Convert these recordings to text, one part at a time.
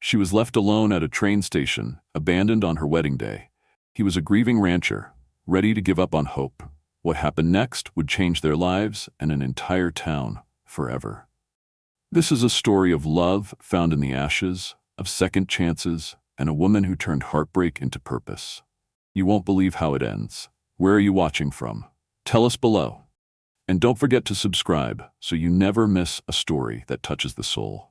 She was left alone at a train station, abandoned on her wedding day. He was a grieving rancher, ready to give up on hope. What happened next would change their lives and an entire town forever. This is a story of love found in the ashes, of second chances, and a woman who turned heartbreak into purpose. You won't believe how it ends. Where are you watching from? Tell us below. And don't forget to subscribe so you never miss a story that touches the soul.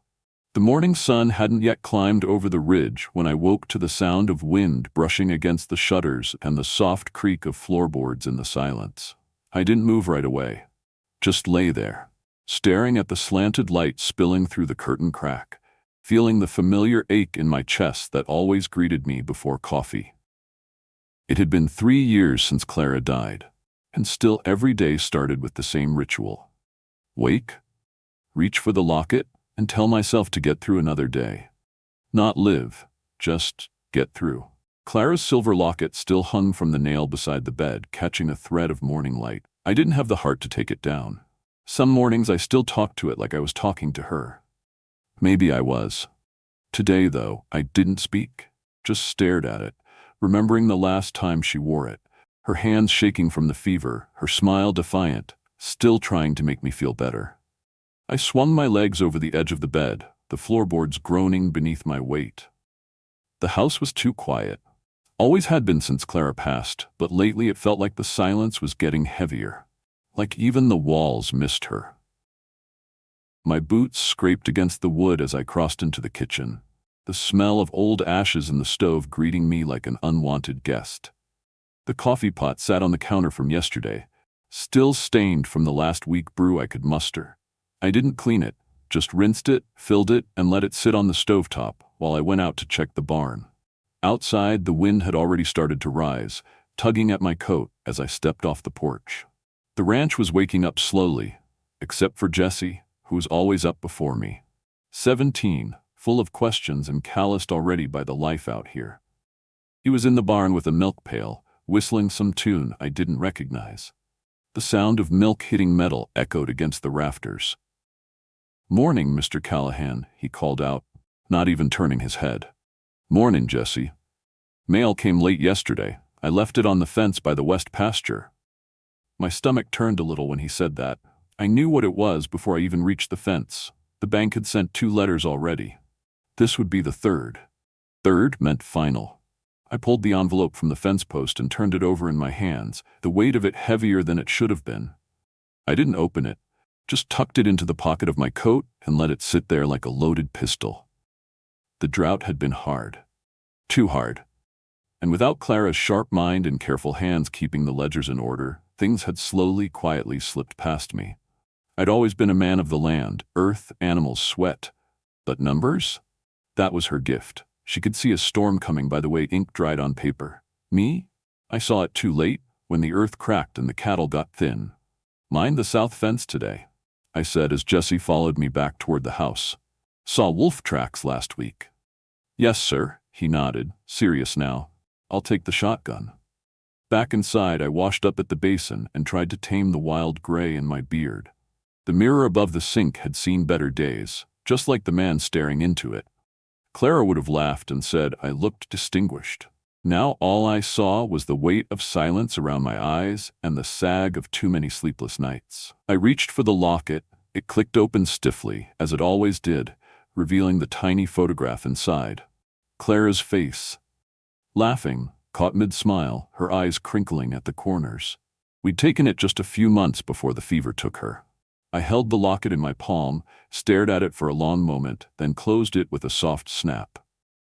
The morning sun hadn't yet climbed over the ridge when I woke to the sound of wind brushing against the shutters and the soft creak of floorboards in the silence. I didn't move right away, just lay there, staring at the slanted light spilling through the curtain crack, feeling the familiar ache in my chest that always greeted me before coffee. It had been 3 years since Clara died, and still every day started with the same ritual. Wake, reach for the locket, and tell myself to get through another day. Not live, just get through. Clara's silver locket still hung from the nail beside the bed, catching a thread of morning light. I didn't have the heart to take it down. Some mornings I still talked to it like I was talking to her. Maybe I was. Today, though, I didn't speak, just stared at it, remembering the last time she wore it, her hands shaking from the fever, her smile defiant, still trying to make me feel better. I swung my legs over the edge of the bed, the floorboards groaning beneath my weight. The house was too quiet. Always had been since Clara passed, but lately it felt like the silence was getting heavier, like even the walls missed her. My boots scraped against the wood as I crossed into the kitchen, the smell of old ashes in the stove greeting me like an unwanted guest. The coffee pot sat on the counter from yesterday, still stained from the last weak brew I could muster. I didn't clean it, just rinsed it, filled it, and let it sit on the stovetop while I went out to check the barn. Outside, the wind had already started to rise, tugging at my coat as I stepped off the porch. The ranch was waking up slowly, except for Jesse, who was always up before me. 17, full of questions and calloused already by the life out here. He was in the barn with a milk pail, whistling some tune I didn't recognize. The sound of milk hitting metal echoed against the rafters. "Morning, Mr. Callahan," he called out, not even turning his head. "Morning, Jesse. Mail came late yesterday. I left it on the fence by the west pasture." My stomach turned a little when he said that. I knew what it was before I even reached the fence. The bank had sent 2 letters already. This would be the third. Third meant final. I pulled the envelope from the fence post and turned it over in my hands, the weight of it heavier than it should have been. I didn't open it, just tucked it into the pocket of my coat and let it sit there like a loaded pistol. The drought had been hard. Too hard. And without Clara's sharp mind and careful hands keeping the ledgers in order, things had slowly, quietly slipped past me. I'd always been a man of the land, earth, animals, sweat. But numbers? That was her gift. She could see a storm coming by the way ink dried on paper. Me? I saw it too late, when the earth cracked and the cattle got thin. "Mind the south fence today," I said as Jesse followed me back toward the house. "Saw wolf tracks last week." "Yes, sir," he nodded, serious now. "I'll take the shotgun." Back inside, I washed up at the basin and tried to tame the wild gray in my beard. The mirror above the sink had seen better days, just like the man staring into it. Clara would have laughed and said I looked distinguished. Now all I saw was the weight of silence around my eyes and the sag of too many sleepless nights. I reached for the locket. It clicked open stiffly, as it always did, revealing the tiny photograph inside. Clara's face. Laughing, caught mid-smile, her eyes crinkling at the corners. We'd taken it just a few months before the fever took her. I held the locket in my palm, stared at it for a long moment, then closed it with a soft snap.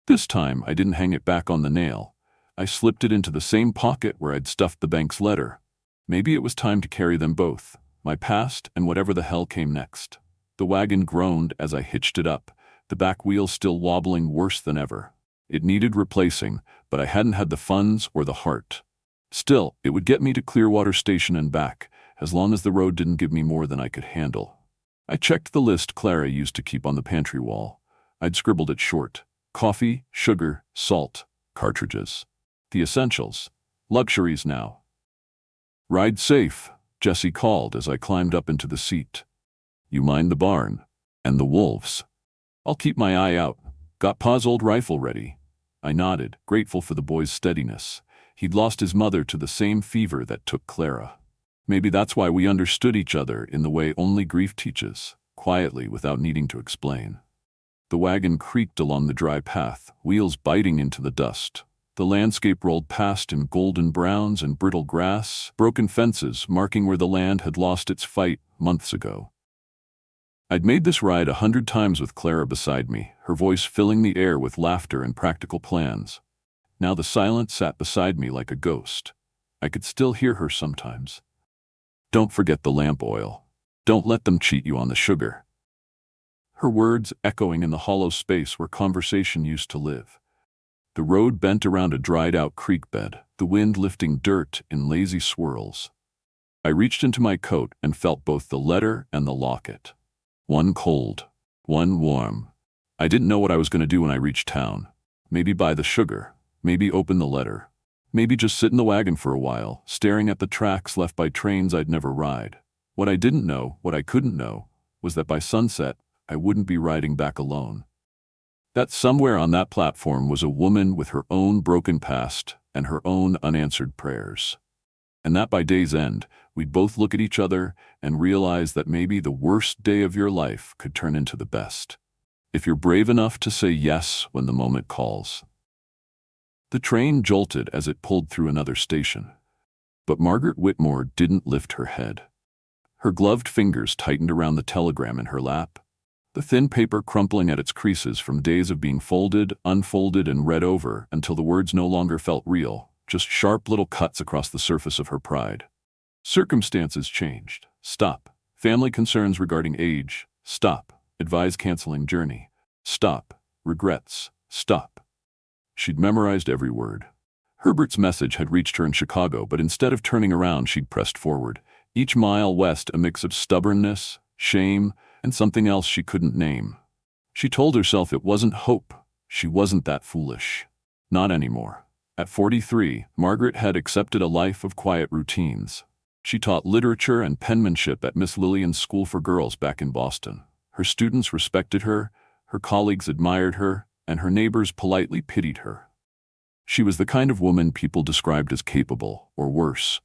This time, I didn't hang it back on the nail. I slipped it into the same pocket where I'd stuffed the bank's letter. Maybe it was time to carry them both, my past and whatever the hell came next. The wagon groaned as I hitched it up, the back wheel still wobbling worse than ever. It needed replacing, but I hadn't had the funds or the heart. Still, it would get me to Clearwater Station and back, as long as the road didn't give me more than I could handle. I checked the list Clara used to keep on the pantry wall. I'd scribbled it short. Coffee, sugar, salt, cartridges. The essentials. Luxuries now. "Ride safe," Jesse called as I climbed up into the seat. "You mind the barn. And the wolves." "I'll keep my eye out. Got Pa's old rifle ready. I nodded, grateful for the boy's steadiness. He'd lost his mother to the same fever that took Clara. Maybe that's why we understood each other in the way only grief teaches, quietly without needing to explain. The wagon creaked along the dry path, wheels biting into the dust. The landscape rolled past in golden browns and brittle grass, broken fences marking where the land had lost its fight months ago. I'd made this ride 100 times with Clara beside me, her voice filling the air with laughter and practical plans. Now the silence sat beside me like a ghost. I could still hear her sometimes. Don't forget the lamp oil. Don't let them cheat you on the sugar. Her words echoing in the hollow space where conversation used to live. The road bent around a dried-out creek bed, the wind lifting dirt in lazy swirls. I reached into my coat and felt both the letter and the locket. One cold, one warm. I didn't know what I was going to do when I reached town. Maybe buy the sugar, maybe open the letter, maybe just sit in the wagon for a while, staring at the tracks left by trains I'd never ride. What I didn't know, what I couldn't know, was that by sunset, I wouldn't be riding back alone. That somewhere on that platform was a woman with her own broken past and her own unanswered prayers. And that by day's end, we'd both look at each other and realize that maybe the worst day of your life could turn into the best, if you're brave enough to say yes when the moment calls. The train jolted as it pulled through another station. But Margaret Whitmore didn't lift her head. Her gloved fingers tightened around the telegram in her lap, the thin paper crumpling at its creases from days of being folded, unfolded, and read over until the words no longer felt real, just sharp little cuts across the surface of her pride. Circumstances changed. Stop. Family concerns regarding age. Stop. Advise canceling journey. Stop. Regrets. Stop. She'd memorized every word. Herbert's message had reached her in Chicago, but instead of turning around, she'd pressed forward. Each mile west, a mix of stubbornness, shame, and something else she couldn't name. She told herself it wasn't hope. She wasn't that foolish. Not anymore. At 43, Margaret had accepted a life of quiet routines. She taught literature and penmanship at Miss Lillian's School for Girls back in Boston. Her students respected her colleagues admired her, and her neighbors politely pitied her. She was the kind of woman people described as capable, or worse.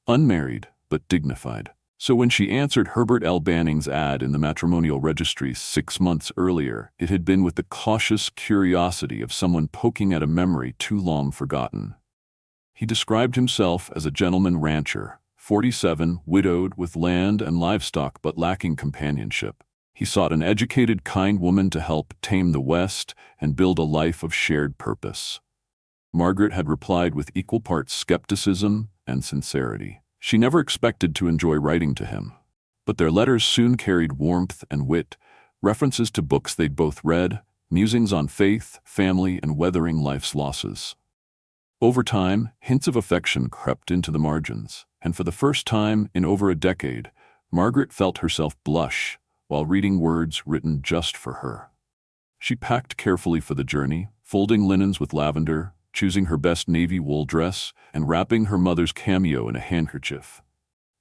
Unmarried, but dignified. So when she answered Herbert L. Banning's ad in the matrimonial registry 6 months earlier, it had been with the cautious curiosity of someone poking at a memory too long forgotten. He described himself as a gentleman rancher, 47, widowed, with land and livestock but lacking companionship. He sought an educated, kind woman to help tame the West and build a life of shared purpose. Margaret had replied with equal parts skepticism and sincerity. She never expected to enjoy writing to him, but their letters soon carried warmth and wit, references to books they'd both read, musings on faith, family, and weathering life's losses. Over time, hints of affection crept into the margins, and for the first time in over a decade, Margaret felt herself blush while reading words written just for her. She packed carefully for the journey, folding linens with lavender, choosing her best navy wool dress, and wrapping her mother's cameo in a handkerchief.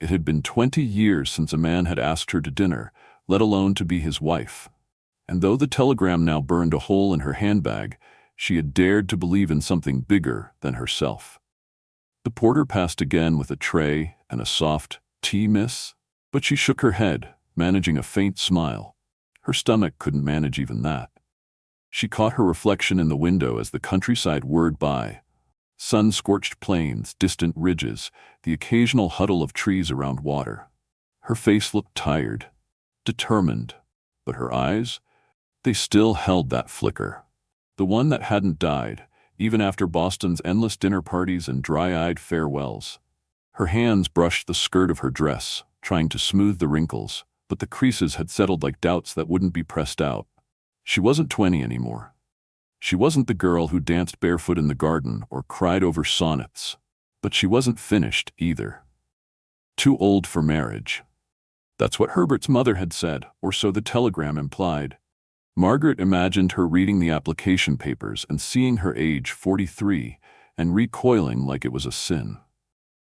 It had been 20 years since a man had asked her to dinner, let alone to be his wife. And though the telegram now burned a hole in her handbag, she had dared to believe in something bigger than herself. The porter passed again with a tray and a soft, "Tea, miss?" But she shook her head, managing a faint smile. Her stomach couldn't manage even that. She caught her reflection in the window as the countryside whirred by. Sun-scorched plains, distant ridges, the occasional huddle of trees around water. Her face looked tired, determined, but her eyes, they still held that flicker. The one that hadn't died, even after Boston's endless dinner parties and dry-eyed farewells. Her hands brushed the skirt of her dress, trying to smooth the wrinkles, but the creases had settled like doubts that wouldn't be pressed out. She wasn't 20 anymore. She wasn't the girl who danced barefoot in the garden or cried over sonnets. But she wasn't finished either. Too old for marriage. That's what Herbert's mother had said, or so the telegram implied. Margaret imagined her reading the application papers and seeing her age 43 and recoiling like it was a sin.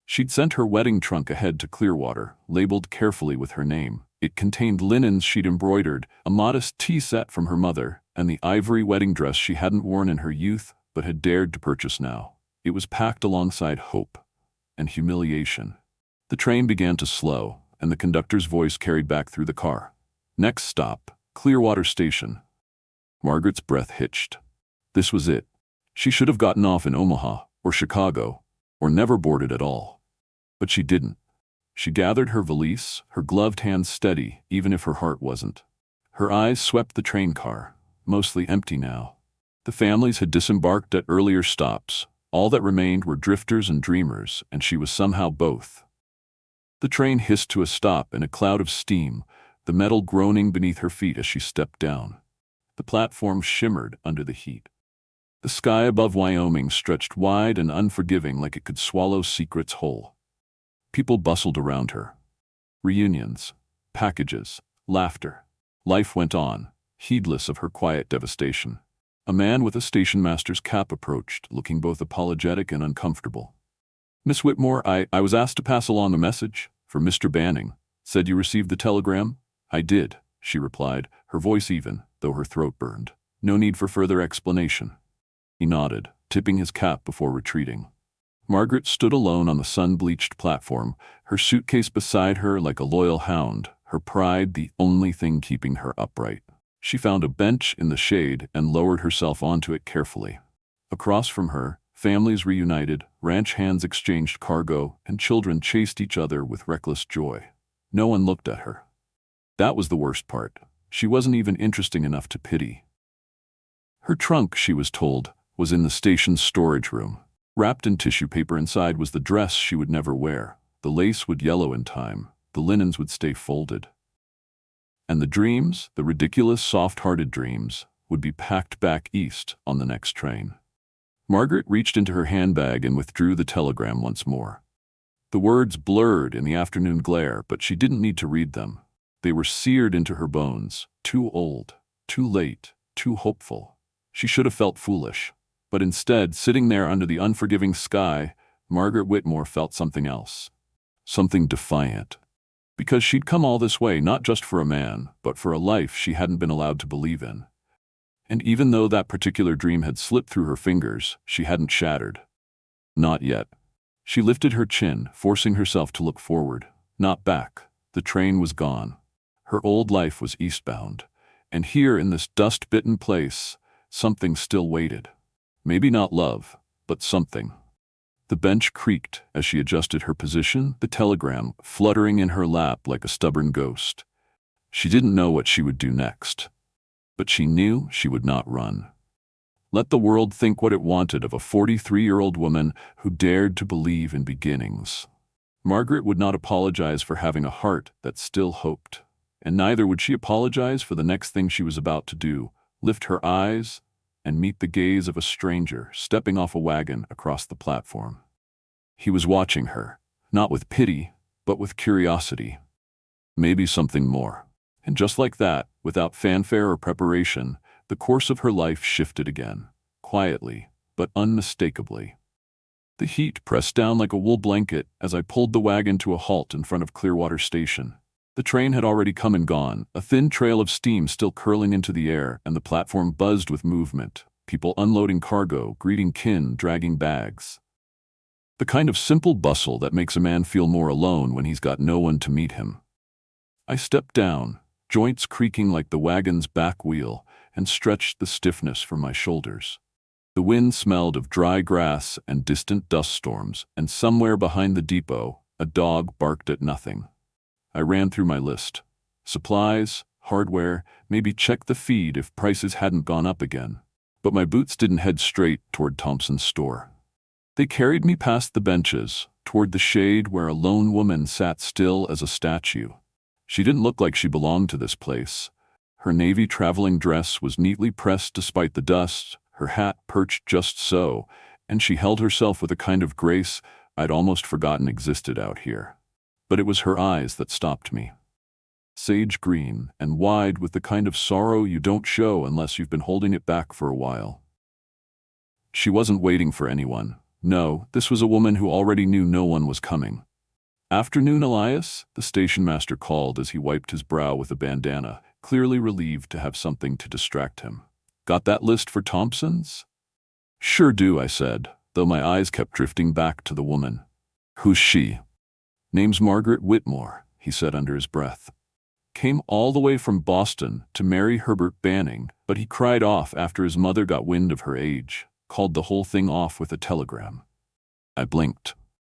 She'd sent her wedding trunk ahead to Clearwater, labeled carefully with her name. It contained linens she'd embroidered, a modest tea set from her mother, and the ivory wedding dress she hadn't worn in her youth but had dared to purchase now. It was packed alongside hope and humiliation. The train began to slow, and the conductor's voice carried back through the car. Next stop, Clearwater Station. Margaret's breath hitched. This was it. She should have gotten off in Omaha, or Chicago, or never boarded at all. But she didn't. She gathered her valise, her gloved hands steady, even if her heart wasn't. Her eyes swept the train car, mostly empty now. The families had disembarked at earlier stops. All that remained were drifters and dreamers, and she was somehow both. The train hissed to a stop in a cloud of steam, the metal groaning beneath her feet as she stepped down. The platform shimmered under the heat. The sky above Wyoming stretched wide and unforgiving like it could swallow secrets whole. People bustled around her. Reunions, packages, laughter. Life went on, heedless of her quiet devastation. A man with a station master's cap approached, looking both apologetic and uncomfortable. "Miss Whitmore, I was asked to pass along a message for Mr. Banning. Said you received the telegram?" "I did," she replied, her voice even, though her throat burned. "No need for further explanation." He nodded, tipping his cap before retreating. Margaret stood alone on the sun-bleached platform, her suitcase beside her like a loyal hound, her pride the only thing keeping her upright. She found a bench in the shade and lowered herself onto it carefully. Across from her, families reunited, ranch hands exchanged cargo, and children chased each other with reckless joy. No one looked at her. That was the worst part. She wasn't even interesting enough to pity. Her trunk, she was told, was in the station's storage room. Wrapped in tissue paper inside was the dress she would never wear. The lace would yellow in time. The linens would stay folded. And the dreams, the ridiculous, soft-hearted dreams, would be packed back east on the next train. Margaret reached into her handbag and withdrew the telegram once more. The words blurred in the afternoon glare, but she didn't need to read them. They were seared into her bones. Too old, too late, too hopeful. She should have felt foolish. But instead, sitting there under the unforgiving sky, Margaret Whitmore felt something else. Something defiant. Because she'd come all this way not just for a man, but for a life she hadn't been allowed to believe in. And even though that particular dream had slipped through her fingers, she hadn't shattered. Not yet. She lifted her chin, forcing herself to look forward, not back. The train was gone. Her old life was eastbound. And here in this dust-bitten place, something still waited. Maybe not love, but something. The bench creaked as she adjusted her position, the telegram fluttering in her lap like a stubborn ghost. She didn't know what she would do next, but she knew she would not run. Let the world think what it wanted of a 43-year-old woman who dared to believe in beginnings. Margaret would not apologize for having a heart that still hoped, and neither would she apologize for the next thing she was about to do, lift her eyes and meet the gaze of a stranger stepping off a wagon across the platform. He was watching her, not with pity, but with curiosity. Maybe something more. And just like that, without fanfare or preparation, the course of her life shifted again, quietly, but unmistakably. The heat pressed down like a wool blanket as I pulled the wagon to a halt in front of Clearwater Station. The train had already come and gone, a thin trail of steam still curling into the air, and the platform buzzed with movement, people unloading cargo, greeting kin, dragging bags. The kind of simple bustle that makes a man feel more alone when he's got no one to meet him. I stepped down, joints creaking like the wagon's back wheel, and stretched the stiffness from my shoulders. The wind smelled of dry grass and distant dust storms, and somewhere behind the depot, a dog barked at nothing. I ran through my list. Supplies, hardware, maybe check the feed if prices hadn't gone up again. But my boots didn't head straight toward Thompson's store. They carried me past the benches, toward the shade where a lone woman sat still as a statue. She didn't look like she belonged to this place. Her navy traveling dress was neatly pressed despite the dust, her hat perched just so, and she held herself with a kind of grace I'd almost forgotten existed out here. But it was her eyes that stopped me. Sage green and wide with the kind of sorrow you don't show unless you've been holding it back for a while. She wasn't waiting for anyone. No, this was a woman who already knew no one was coming. "Afternoon, Elias," the station master called as he wiped his brow with a bandana, clearly relieved to have something to distract him. Got that list for Thompson's? Sure do, I said, though my eyes kept drifting back to the woman. Who's she? Name's Margaret Whitmore, he said under his breath. Came all the way from Boston to marry Herbert Banning, but he cried off after his mother got wind of her age, called the whole thing off with a telegram. I blinked.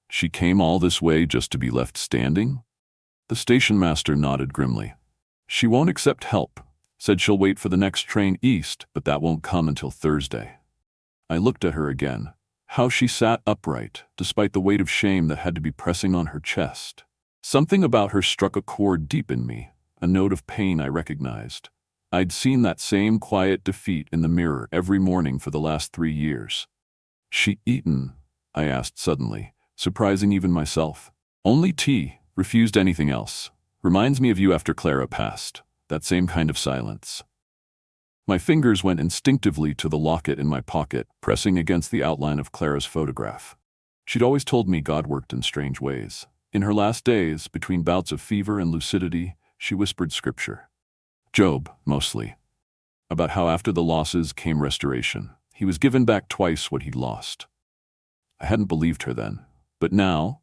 She came all this way just to be left standing? The station master nodded grimly. She won't accept help. Said she'll wait for the next train east, but that won't come until Thursday. I looked at her again. How she sat upright, despite the weight of shame that had to be pressing on her chest. Something about her struck a chord deep in me, a note of pain I recognized. I'd seen that same quiet defeat in the mirror every morning for the last 3 years. She eaten? I asked suddenly, surprising even myself. Only tea, refused anything else. Reminds me of you after Clara passed. That same kind of silence. My fingers went instinctively to the locket in my pocket, pressing against the outline of Clara's photograph. She'd always told me God worked in strange ways. In her last days, between bouts of fever and lucidity, she whispered scripture. Job, mostly. About how after the losses came restoration. He was given back twice what he'd lost. I hadn't believed her then, but now,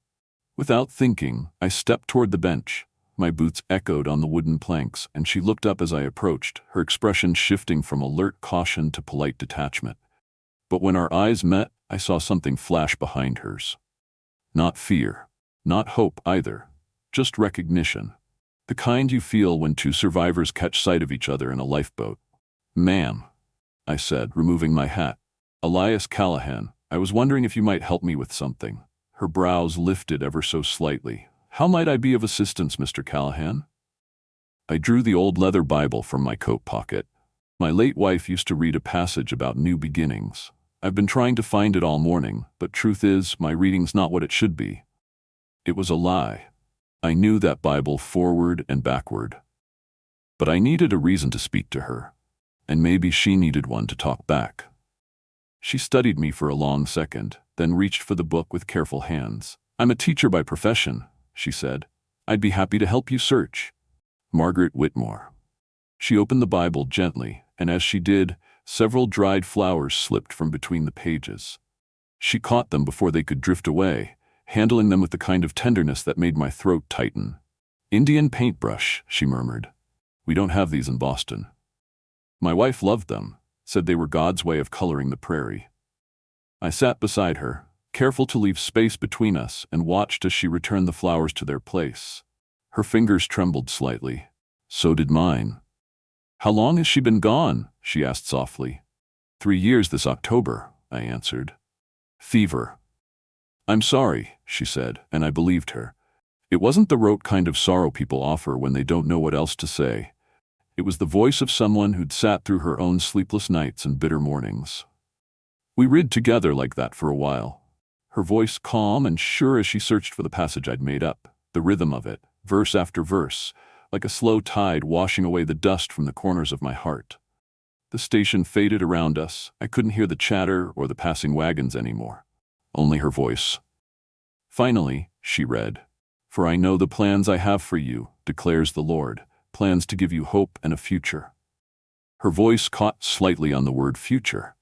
without thinking, I stepped toward the bench. My boots echoed on the wooden planks, and she looked up as I approached, her expression shifting from alert caution to polite detachment. But when our eyes met, I saw something flash behind hers. Not fear, not hope either, just recognition. The kind you feel when two survivors catch sight of each other in a lifeboat. Ma'am, I said, removing my hat. Elias Callahan, I was wondering if you might help me with something. Her brows lifted ever so slightly. How might I be of assistance, Mr. Callahan? I drew the old leather Bible from my coat pocket. My late wife used to read a passage about new beginnings. I've been trying to find it all morning, but truth is, my reading's not what it should be. It was a lie. I knew that Bible forward and backward. But I needed a reason to speak to her, and maybe she needed one to talk back. She studied me for a long second, then reached for the book with careful hands. I'm a teacher by profession, she said. I'd be happy to help you search. Margaret Whitmore. She opened the Bible gently, and as she did, several dried flowers slipped from between the pages. She caught them before they could drift away, handling them with the kind of tenderness that made my throat tighten. Indian paintbrush, she murmured. We don't have these in Boston. My wife loved them, said they were God's way of coloring the prairie. I sat beside her, careful to leave space between us, and watched as she returned the flowers to their place. Her fingers trembled slightly. So did mine. How long has she been gone? She asked softly. 3 years this October, I answered. Fever. I'm sorry, she said, and I believed her. It wasn't the rote kind of sorrow people offer when they don't know what else to say. It was the voice of someone who'd sat through her own sleepless nights and bitter mornings. We read together like that for a while. Her voice calm and sure as she searched for the passage I'd made up, the rhythm of it, verse after verse, like a slow tide washing away the dust from the corners of my heart. The station faded around us. I couldn't hear the chatter or the passing wagons anymore. Only her voice. Finally, she read, For I know the plans I have for you, declares the Lord, plans to give you hope and a future. Her voice caught slightly on the word future.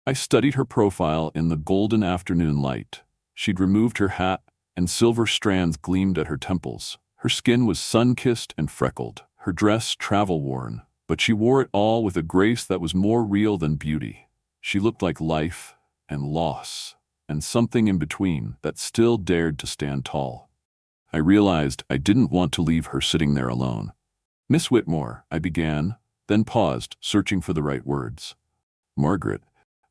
I studied her profile in the golden afternoon light. She'd removed her hat, and silver strands gleamed at her temples. Her skin was sun-kissed and freckled, her dress travel-worn, but she wore it all with a grace that was more real than beauty. She looked like life and loss, and something in between that still dared to stand tall. I realized I didn't want to leave her sitting there alone. Miss Whitmore, I began, then paused, searching for the right words. Margaret,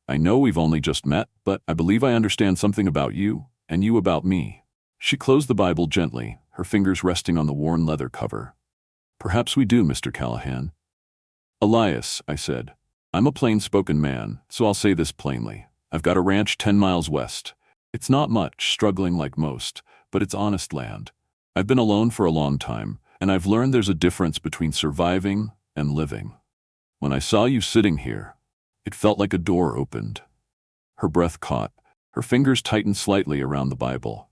I know we've only just met, but I believe I understand something about you, and you about me. She closed the Bible gently, her fingers resting on the worn leather cover. Perhaps we do, Mr. Callahan. Elias, I said. I'm a plain-spoken man, so I'll say this plainly. I've got a ranch 10 miles west. It's not much, struggling like most, but it's honest land. I've been alone for a long time, and I've learned there's a difference between surviving and living. When I saw you sitting here, it felt like a door opened. Her breath caught. Her fingers tightened slightly around the Bible.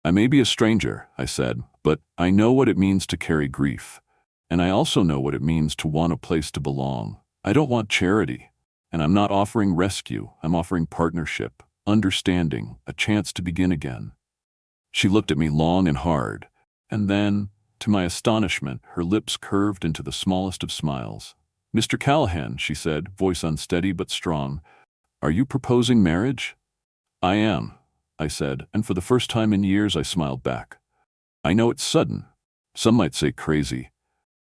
I may be a stranger, I said, but I know what it means to carry grief, and I also know what it means to want a place to belong. I don't want charity, and I'm not offering rescue. I'm offering partnership, understanding, a chance to begin again." She looked at me long and hard, and then, to my astonishment, her lips curved into the smallest of smiles. "Mr. Callahan," she said, voice unsteady but strong, "are you proposing marriage?" "I am," I said, and for the first time in years I smiled back. "I know it's sudden. Some might say crazy.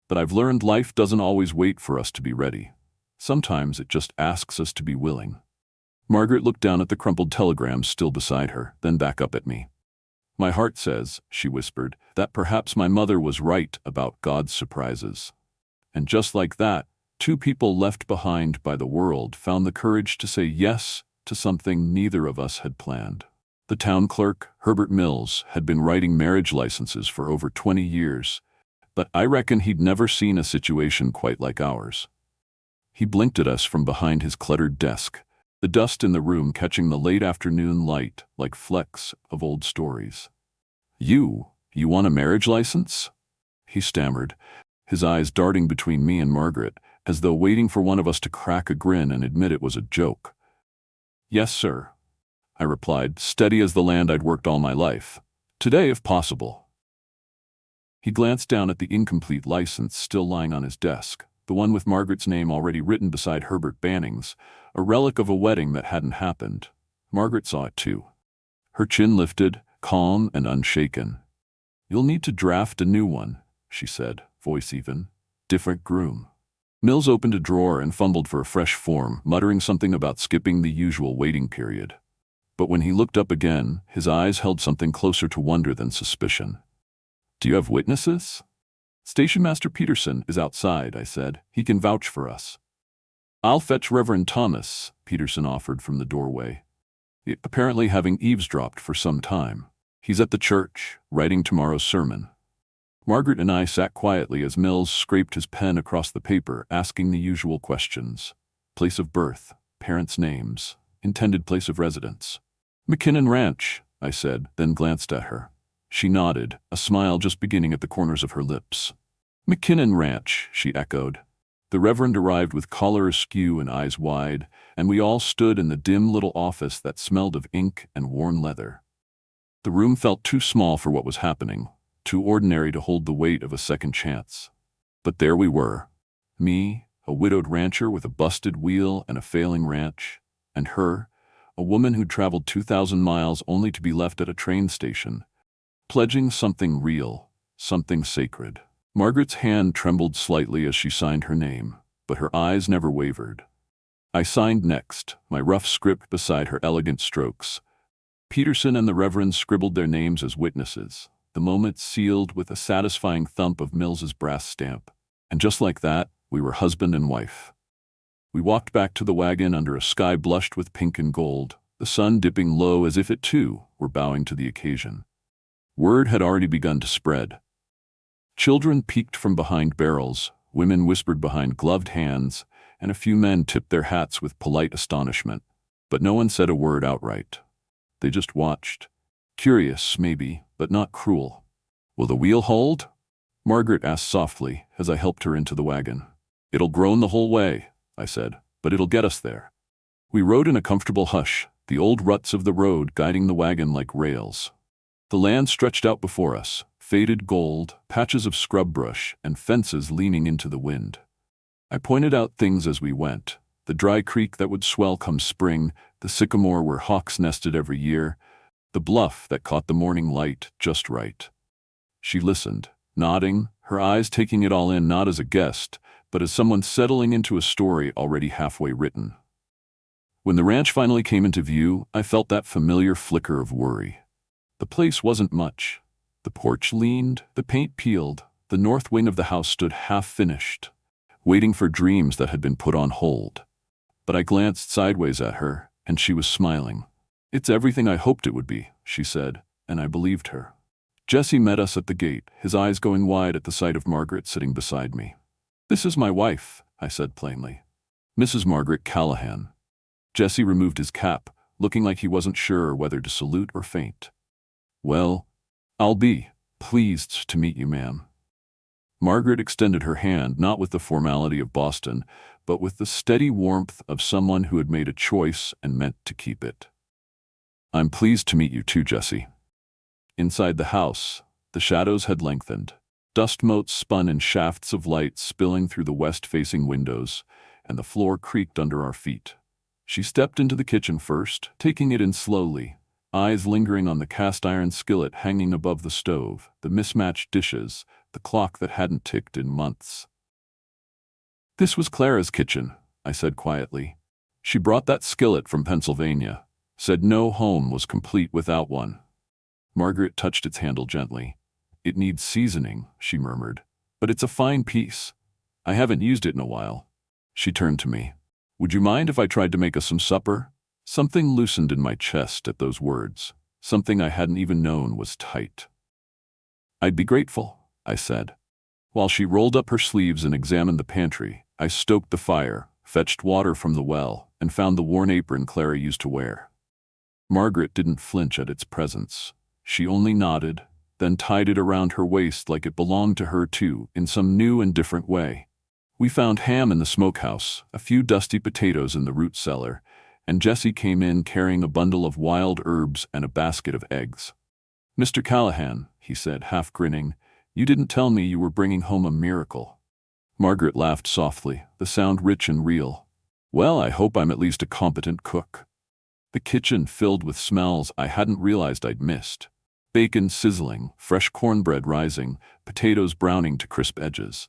But I've learned life doesn't always wait for us to be ready. Sometimes it just asks us to be willing." Margaret looked down at the crumpled telegrams still beside her, then back up at me. "My heart says," she whispered, "that perhaps my mother was right about God's surprises." And just like that, two people left behind by the world found the courage to say yes to something neither of us had planned. The town clerk, Herbert Mills, had been writing marriage licenses for over 20 years, but I reckon he'd never seen a situation quite like ours. He blinked at us from behind his cluttered desk, the dust in the room catching the late afternoon light like flecks of old stories. You want a marriage license?" he stammered, his eyes darting between me and Margaret, as though waiting for one of us to crack a grin and admit it was a joke. "Yes, sir," I replied, steady as the land I'd worked all my life. "Today, if possible." He glanced down at the incomplete license still lying on his desk, the one with Margaret's name already written beside Herbert Banning's, a relic of a wedding that hadn't happened. Margaret saw it too. Her chin lifted, calm and unshaken. "You'll need to draft a new one," she said, voice even. "Different groom." Mills opened a drawer and fumbled for a fresh form, muttering something about skipping the usual waiting period. But when he looked up again, his eyes held something closer to wonder than suspicion. "Do you have witnesses?" "Station Master Peterson is outside," I said. "He can vouch for us." "I'll fetch Reverend Thomas," Peterson offered from the doorway, apparently having eavesdropped for some time. "He's at the church, writing tomorrow's sermon." Margaret and I sat quietly as Mills scraped his pen across the paper, asking the usual questions. Place of birth, parents' names, intended place of residence. "McKinnon Ranch," I said, then glanced at her. She nodded, a smile just beginning at the corners of her lips. "McKinnon Ranch," she echoed. The Reverend arrived with collar askew and eyes wide, and we all stood in the dim little office that smelled of ink and worn leather. The room felt too small for what was happening, too ordinary to hold the weight of a second chance. But there we were. Me, a widowed rancher with a busted wheel and a failing ranch, and her, a woman who'd traveled 2,000 miles only to be left at a train station, pledging something real, something sacred. Margaret's hand trembled slightly as she signed her name, but her eyes never wavered. I signed next, my rough script beside her elegant strokes. Peterson and the Reverend scribbled their names as witnesses, the moment sealed with a satisfying thump of Mills's brass stamp. And just like that, we were husband and wife. We walked back to the wagon under a sky blushed with pink and gold, the sun dipping low as if it too were bowing to the occasion. Word had already begun to spread. Children peeked from behind barrels, women whispered behind gloved hands, and a few men tipped their hats with polite astonishment. But no one said a word outright. They just watched. Curious, maybe, but not cruel. "Will the wheel hold?" Margaret asked softly as I helped her into the wagon. "It'll groan the whole way," I said, "but it'll get us there." We rode in a comfortable hush, the old ruts of the road guiding the wagon like rails. The land stretched out before us, faded gold, patches of scrub brush, and fences leaning into the wind. I pointed out things as we went, the dry creek that would swell come spring, the sycamore where hawks nested every year, the bluff that caught the morning light just right. She listened, nodding, her eyes taking it all in not as a guest, but as someone settling into a story already halfway written. When the ranch finally came into view, I felt that familiar flicker of worry. The place wasn't much. The porch leaned, the paint peeled, the north wing of the house stood half-finished, waiting for dreams that had been put on hold. But I glanced sideways at her, and she was smiling. "It's everything I hoped it would be," she said, and I believed her. Jesse met us at the gate, his eyes going wide at the sight of Margaret sitting beside me. "This is my wife," I said plainly. "Mrs. Margaret Callahan." Jesse removed his cap, looking like he wasn't sure whether to salute or faint. "Well, I'll be pleased to meet you, ma'am." Margaret extended her hand, not with the formality of Boston, but with the steady warmth of someone who had made a choice and meant to keep it. "I'm pleased to meet you too, Jessie." Inside the house, the shadows had lengthened. Dust motes spun in shafts of light spilling through the west-facing windows, and the floor creaked under our feet. She stepped into the kitchen first, taking it in slowly, eyes lingering on the cast-iron skillet hanging above the stove, the mismatched dishes, the clock that hadn't ticked in months. "This was Clara's kitchen," I said quietly. "She brought that skillet from Pennsylvania, said no home was complete without one." Margaret touched its handle gently. "It needs seasoning," she murmured, "but it's a fine piece. I haven't used it in a while." She turned to me. "Would you mind if I tried to make us some supper?" Something loosened in my chest at those words, something I hadn't even known was tight. "I'd be grateful," I said. While she rolled up her sleeves and examined the pantry, I stoked the fire, fetched water from the well, and found the worn apron Clara used to wear. Margaret didn't flinch at its presence. She only nodded, then tied it around her waist like it belonged to her too, in some new and different way. We found ham in the smokehouse, a few dusty potatoes in the root cellar, and Jessie came in carrying a bundle of wild herbs and a basket of eggs. "Mr. Callahan," he said, half grinning, "you didn't tell me you were bringing home a miracle." Margaret laughed softly, the sound rich and real. "Well, I hope I'm at least a competent cook." The kitchen filled with smells I hadn't realized I'd missed. Bacon sizzling, fresh cornbread rising, potatoes browning to crisp edges.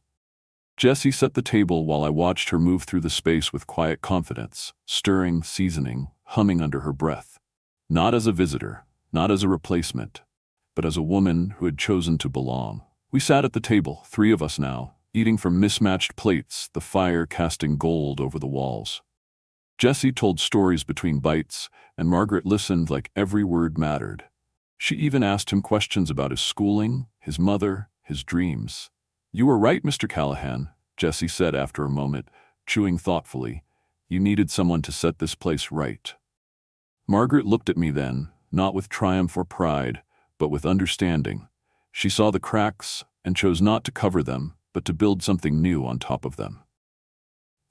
Jessie set the table while I watched her move through the space with quiet confidence, stirring, seasoning, humming under her breath. Not as a visitor, not as a replacement, but as a woman who had chosen to belong. We sat at the table, 3 of us now, eating from mismatched plates, the fire casting gold over the walls. Jessie told stories between bites, and Margaret listened like every word mattered. She even asked him questions about his schooling, his mother, his dreams. "You were right, Mr. Callahan," Jessie said after a moment, chewing thoughtfully. "You needed someone to set this place right." Margaret looked at me then, not with triumph or pride, but with understanding. She saw the cracks and chose not to cover them, but to build something new on top of them.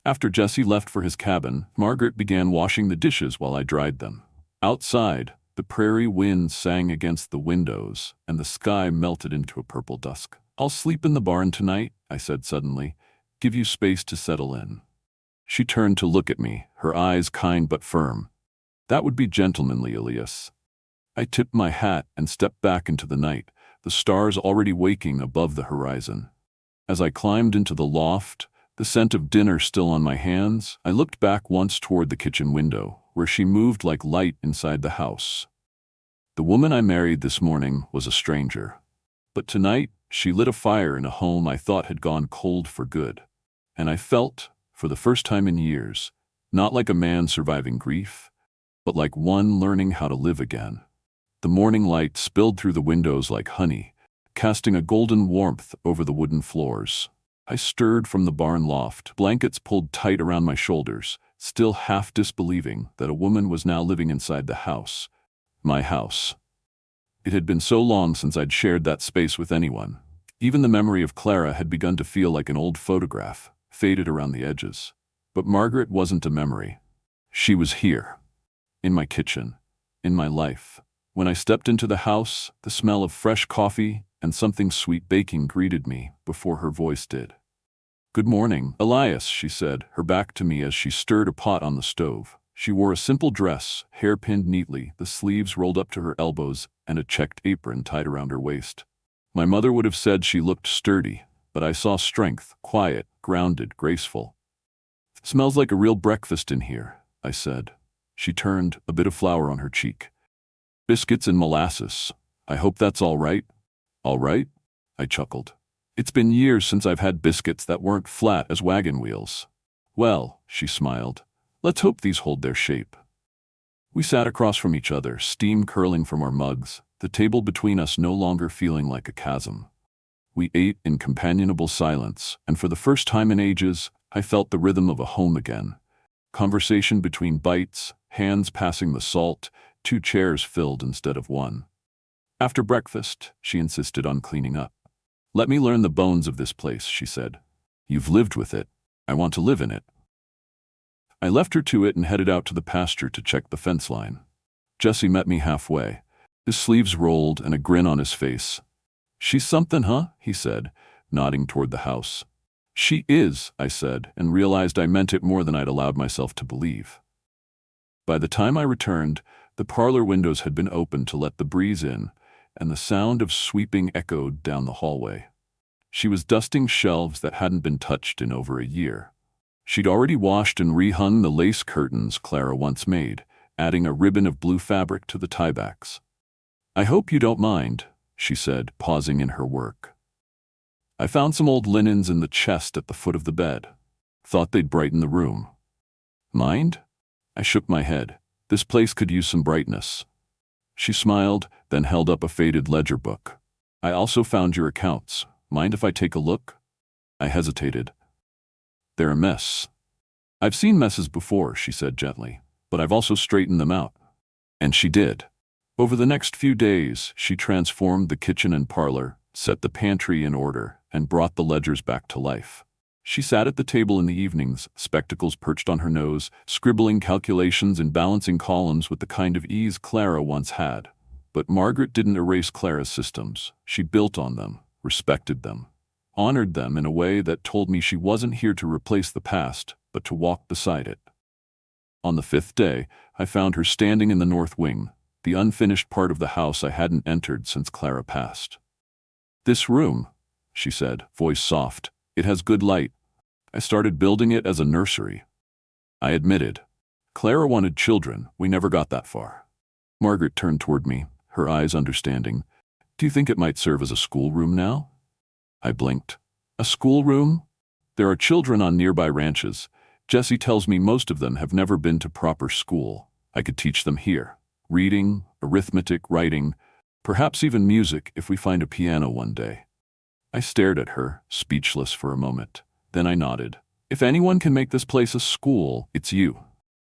After Jessie left for his cabin, Margaret began washing the dishes while I dried them. Outside, the prairie wind sang against the windows, and the sky melted into a purple dusk. "I'll sleep in the barn tonight," I said suddenly. "Give you space to settle in." She turned to look at me, her eyes kind but firm. "That would be gentlemanly, Elias." I tipped my hat and stepped back into the night, the stars already waking above the horizon. As I climbed into the loft, the scent of dinner still on my hands, I looked back once toward the kitchen window, where she moved like light inside the house. The woman I married this morning was a stranger. But tonight, she lit a fire in a home I thought had gone cold for good. And I felt, for the first time in years, not like a man surviving grief, but like one learning how to live again. The morning light spilled through the windows like honey, casting a golden warmth over the wooden floors. I stirred from the barn loft, blankets pulled tight around my shoulders, still half disbelieving that a woman was now living inside the house. My house. It had been so long since I'd shared that space with anyone. Even the memory of Clara had begun to feel like an old photograph, faded around the edges. But Margaret wasn't a memory. She was here. In my kitchen. In my life. When I stepped into the house, the smell of fresh coffee and something sweet baking greeted me before her voice did. "Good morning, Elias," she said, her back to me as she stirred a pot on the stove. She wore a simple dress, hair pinned neatly, the sleeves rolled up to her elbows, and a checked apron tied around her waist. My mother would have said she looked sturdy, but I saw strength, quiet, grounded, graceful. "Smells like a real breakfast in here," I said. She turned, a bit of flour on her cheek. "Biscuits and molasses. I hope that's all right." "All right?" I chuckled. "It's been years since I've had biscuits that weren't flat as wagon wheels." "Well," she smiled, "let's hope these hold their shape." We sat across from each other, steam curling from our mugs, the table between us no longer feeling like a chasm. We ate in companionable silence, and for the first time in ages, I felt the rhythm of a home again. Conversation between bites, hands passing the salt, 2 chairs filled instead of one. After breakfast, she insisted on cleaning up. Let me learn the bones of this place, she said. You've lived with it. I want to live in it. I left her to it and headed out to the pasture to check the fence line. Jesse met me halfway, his sleeves rolled and a grin on his face. She's something, huh? He said, nodding toward the house. She is, I said, and realized I meant it more than I'd allowed myself to believe. By the time I returned, the parlor windows had been opened to let the breeze in, and the sound of sweeping echoed down the hallway. She was dusting shelves that hadn't been touched in over a year. She'd already washed and rehung the lace curtains Clara once made, adding a ribbon of blue fabric to the tiebacks. I hope you don't mind, she said, pausing in her work. I found some old linens in the chest at the foot of the bed. Thought they'd brighten the room. Mind? I shook my head. This place could use some brightness. She smiled, then held up a faded ledger book. I also found your accounts. Mind if I take a look? I hesitated. They're a mess. I've seen messes before, she said gently, but I've also straightened them out. And she did. Over the next few days, she transformed the kitchen and parlor, set the pantry in order, and brought the ledgers back to life. She sat at the table in the evenings, spectacles perched on her nose, scribbling calculations and balancing columns with the kind of ease Clara once had. But Margaret didn't erase Clara's systems. She built on them, respected them, honored them in a way that told me she wasn't here to replace the past, but to walk beside it. On the 5th day, I found her standing in the north wing, the unfinished part of the house I hadn't entered since Clara passed. This room, she said, voice soft, it has good light. I started building it as a nursery. I admitted. Clara wanted children. We never got that far. Margaret turned toward me, her eyes understanding. Do you think it might serve as a schoolroom now? I blinked. A schoolroom? There are children on nearby ranches. Jesse tells me most of them have never been to proper school. I could teach them here. Reading, arithmetic, writing, perhaps even music if we find a piano one day. I stared at her, speechless for a moment. Then I nodded. If anyone can make this place a school, it's you.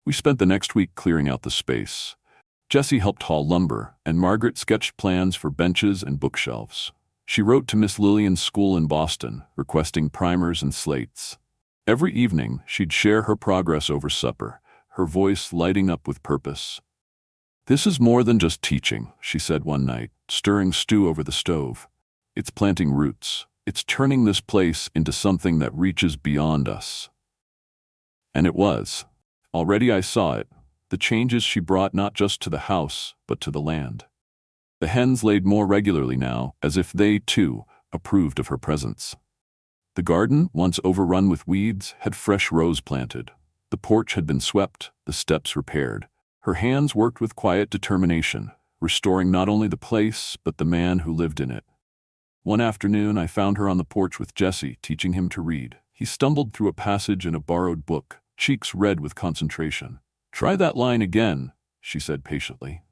We spent the next week clearing out the space. Jesse helped haul lumber, and Margaret sketched plans for benches and bookshelves. She wrote to Miss Lillian's school in Boston, requesting primers and slates. Every evening, she'd share her progress over supper, her voice lighting up with purpose. This is more than just teaching, she said one night, stirring stew over the stove. It's planting roots. It's turning this place into something that reaches beyond us. And it was. Already I saw it, the changes she brought not just to the house, but to the land. The hens laid more regularly now, as if they, too, approved of her presence. The garden, once overrun with weeds, had fresh rows planted. The porch had been swept, the steps repaired. Her hands worked with quiet determination, restoring not only the place, but the man who lived in it. One afternoon, I found her on the porch with Jesse, teaching him to read. He stumbled through a passage in a borrowed book, cheeks red with concentration. Try that line again, she said patiently.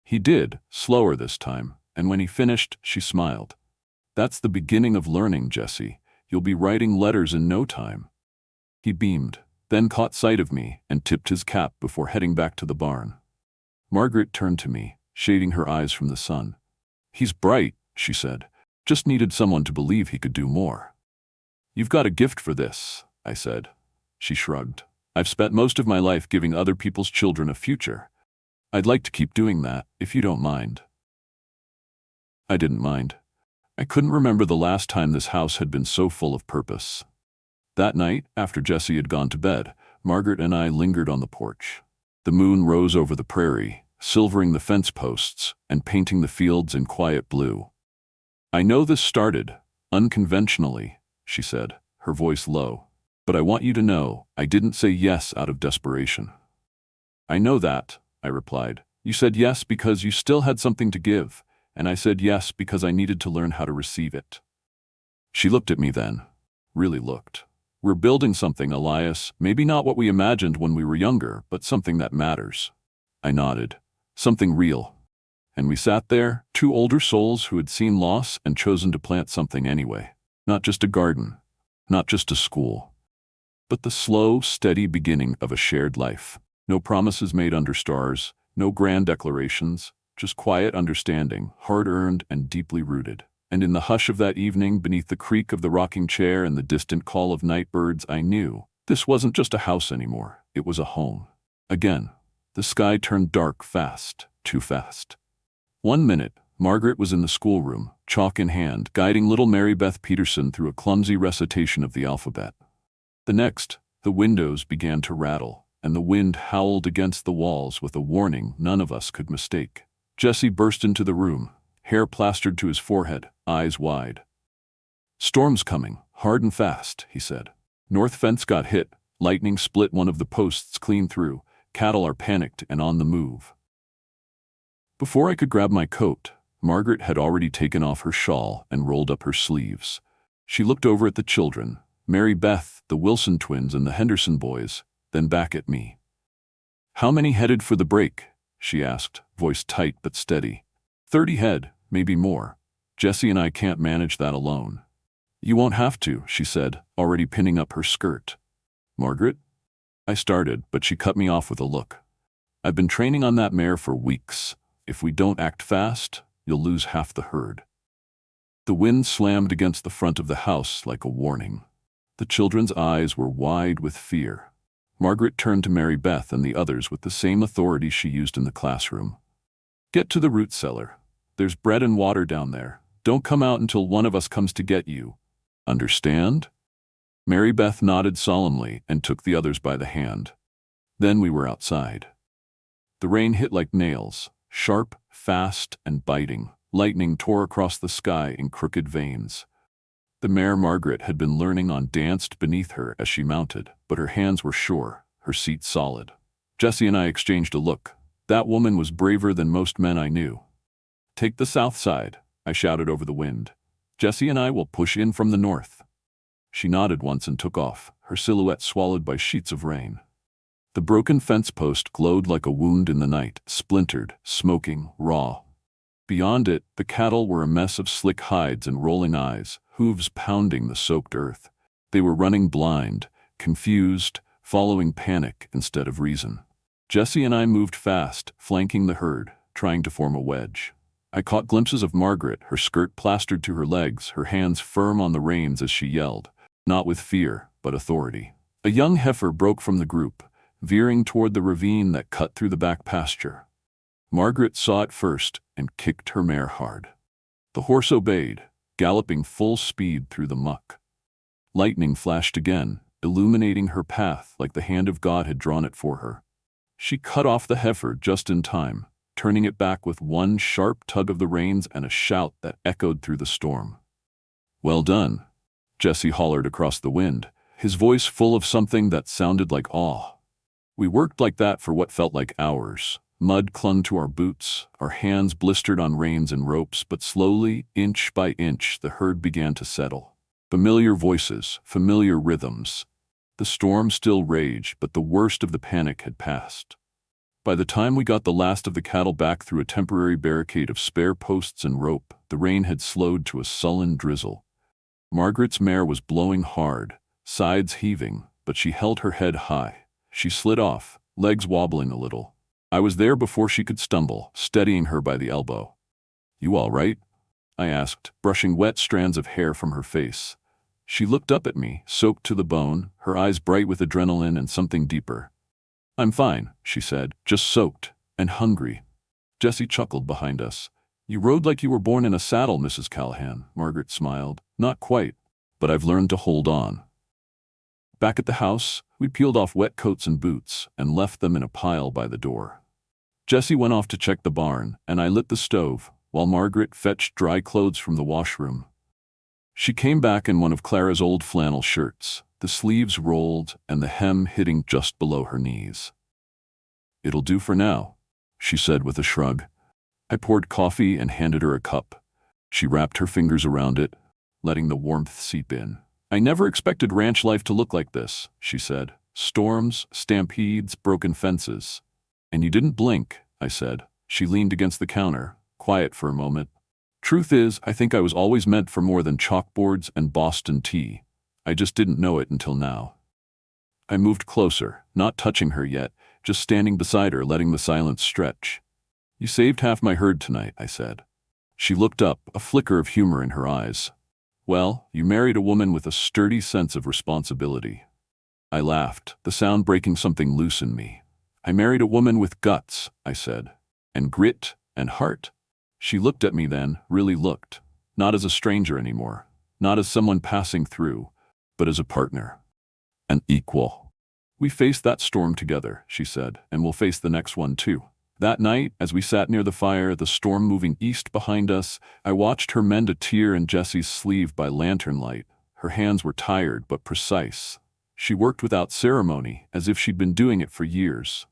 He did, slower this time, and when he finished, she smiled. That's the beginning of learning, Jesse. You'll be writing letters in no time. He beamed, then caught sight of me and tipped his cap before heading back to the barn. Margaret turned to me, shading her eyes from the sun. He's bright, she said. Just needed someone to believe he could do more. You've got a gift for this, I said. She shrugged. I've spent most of my life giving other people's children a future. I'd like to keep doing that, if you don't mind. I didn't mind. I couldn't remember the last time this house had been so full of purpose. That night, after Jesse had gone to bed, Margaret and I lingered on the porch. The moon rose over the prairie, silvering the fence posts and painting the fields in quiet blue. I know this started unconventionally, she said, her voice low. But I want you to know, I didn't say yes out of desperation. I know that, I replied. You said yes because you still had something to give, and I said yes because I needed to learn how to receive it. She looked at me then, really looked. We're building something, Elias, maybe not what we imagined when we were younger, but something that matters. I nodded. Something real. And we sat there, two older souls who had seen loss and chosen to plant something anyway. Not just a garden, not just a school, but the slow, steady beginning of a shared life. No promises made under stars, no grand declarations, just quiet understanding, hard-earned and deeply rooted. And in the hush of that evening, beneath the creak of the rocking chair and the distant call of night birds, I knew this wasn't just a house anymore. It was a home. Again, the sky turned dark fast, too fast. 1 minute, Margaret was in the schoolroom, chalk in hand, guiding little Mary Beth Peterson through a clumsy recitation of the alphabet. The next, the windows began to rattle, and the wind howled against the walls with a warning none of us could mistake. Jesse burst into the room, hair plastered to his forehead, eyes wide. "Storm's coming, hard and fast," he said. "North fence got hit, lightning split one of the posts clean through, cattle are panicked and on the move." Before I could grab my coat, Margaret had already taken off her shawl and rolled up her sleeves. She looked over at the children, Mary Beth, the Wilson twins, and the Henderson boys, then back at me. "How many headed for the break?" she asked, voice tight but steady. 30 head, maybe more. Jesse and I can't manage that alone." "You won't have to," she said, already pinning up her skirt. "Margaret?" I started, but she cut me off with a look. "I've been training on that mare for weeks. If we don't act fast, you'll lose half the herd." The wind slammed against the front of the house like a warning. The children's eyes were wide with fear. Margaret turned to Mary Beth and the others with the same authority she used in the classroom. "Get to the root cellar. There's bread and water down there. Don't come out until one of us comes to get you. Understand?" Mary Beth nodded solemnly and took the others by the hand. Then we were outside. The rain hit like nails, sharp, fast, and biting. Lightning tore across the sky in crooked veins. The mare Margaret had been learning on danced beneath her as she mounted, but her hands were sure, her seat solid. Jesse and I exchanged a look. That woman was braver than most men I knew. "Take the south side," I shouted over the wind. "Jesse and I will push in from the north." She nodded once and took off, her silhouette swallowed by sheets of rain. The broken fence post glowed like a wound in the night, splintered, smoking, raw. Beyond it, the cattle were a mess of slick hides and rolling eyes, hooves pounding the soaked earth. They were running blind, confused, following panic instead of reason. Jesse and I moved fast, flanking the herd, trying to form a wedge. I caught glimpses of Margaret, her skirt plastered to her legs, her hands firm on the reins as she yelled, not with fear, but authority. A young heifer broke from the group, veering toward the ravine that cut through the back pasture. Margaret saw it first and kicked her mare hard. The horse obeyed, galloping full speed through the muck. Lightning flashed again, illuminating her path like the hand of God had drawn it for her. She cut off the heifer just in time, turning it back with one sharp tug of the reins and a shout that echoed through the storm. "Well done," Jesse hollered across the wind, his voice full of something that sounded like awe. We worked like that for what felt like hours. Mud clung to our boots, our hands blistered on reins and ropes, but slowly, inch by inch, the herd began to settle. Familiar voices, familiar rhythms. The storm still raged, but the worst of the panic had passed. By the time we got the last of the cattle back through a temporary barricade of spare posts and rope, the rain had slowed to a sullen drizzle. Margaret's mare was blowing hard, sides heaving, but she held her head high. She slid off, legs wobbling a little. I was there before she could stumble, steadying her by the elbow. "You all right?" I asked, brushing wet strands of hair from her face. She looked up at me, soaked to the bone, her eyes bright with adrenaline and something deeper. "I'm fine," she said, "just soaked and hungry." Jesse chuckled behind us. "You rode like you were born in a saddle, Mrs. Callahan," Margaret smiled. "Not quite, but I've learned to hold on." Back at the house, we peeled off wet coats and boots and left them in a pile by the door. Jesse went off to check the barn, and I lit the stove, while Margaret fetched dry clothes from the washroom. She came back in one of Clara's old flannel shirts, the sleeves rolled and the hem hitting just below her knees. "It'll do for now," she said with a shrug. I poured coffee and handed her a cup. She wrapped her fingers around it, letting the warmth seep in. "I never expected ranch life to look like this," she said. "Storms, stampedes, broken fences." "And you didn't blink," I said. She leaned against the counter, quiet for a moment. "Truth is, I think I was always meant for more than chalkboards and Boston tea. I just didn't know it until now." I moved closer, not touching her yet, just standing beside her, letting the silence stretch. "You saved half my herd tonight," I said. She looked up, a flicker of humor in her eyes. Well, you married a woman with a sturdy sense of responsibility. I laughed, the sound breaking something loose in me. I married a woman with guts, I said. And grit, and heart. She looked at me then, really looked. Not as a stranger anymore. Not as someone passing through, but as a partner. An equal. We faced that storm together, she said, and we'll face the next one too. That night, as we sat near the fire, the storm moving east behind us, I watched her mend a tear in Jessie's sleeve by lantern light. Her hands were tired but precise. She worked without ceremony, as if she'd been doing it for years.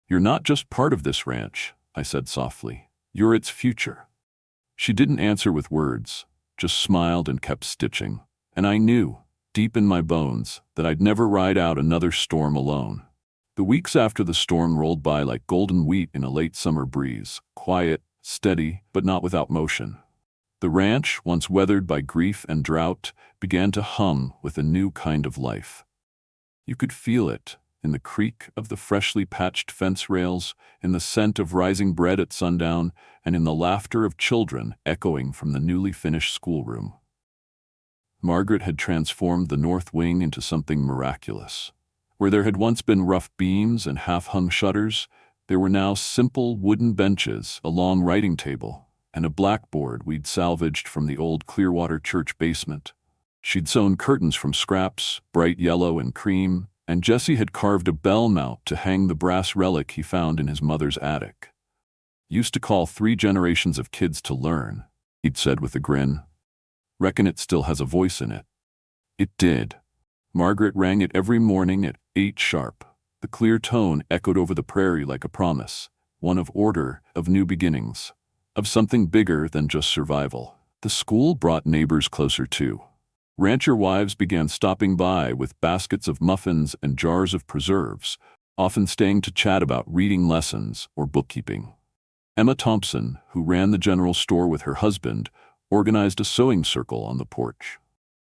You're not just part of this ranch, I said softly. You're its future. She didn't answer with words, just smiled and kept stitching. And I knew, deep in my bones, that I'd never ride out another storm alone. The weeks after the storm rolled by like golden wheat in a late summer breeze, quiet, steady, but not without motion. The ranch, once weathered by grief and drought, began to hum with a new kind of life. You could feel it in the creak of the freshly patched fence rails, in the scent of rising bread at sundown, and in the laughter of children echoing from the newly finished schoolroom. Margaret had transformed the north wing into something miraculous. Where there had once been rough beams and half-hung shutters, there were now simple wooden benches, a long writing table, and a blackboard we'd salvaged from the old Clearwater church basement. She'd sewn curtains from scraps, bright yellow and cream, and Jesse had carved a bell mount to hang the brass relic he found in his mother's attic. Used to call 3 generations of kids to learn, he'd said with a grin. Reckon it still has a voice in it. It did. Margaret rang it every morning at 8 sharp. The clear tone echoed over the prairie like a promise, one of order, of new beginnings, of something bigger than just survival. The school brought neighbors closer too. Rancher wives began stopping by with baskets of muffins and jars of preserves, often staying to chat about reading lessons or bookkeeping. Emma Thompson, who ran the general store with her husband, organized a sewing circle on the porch.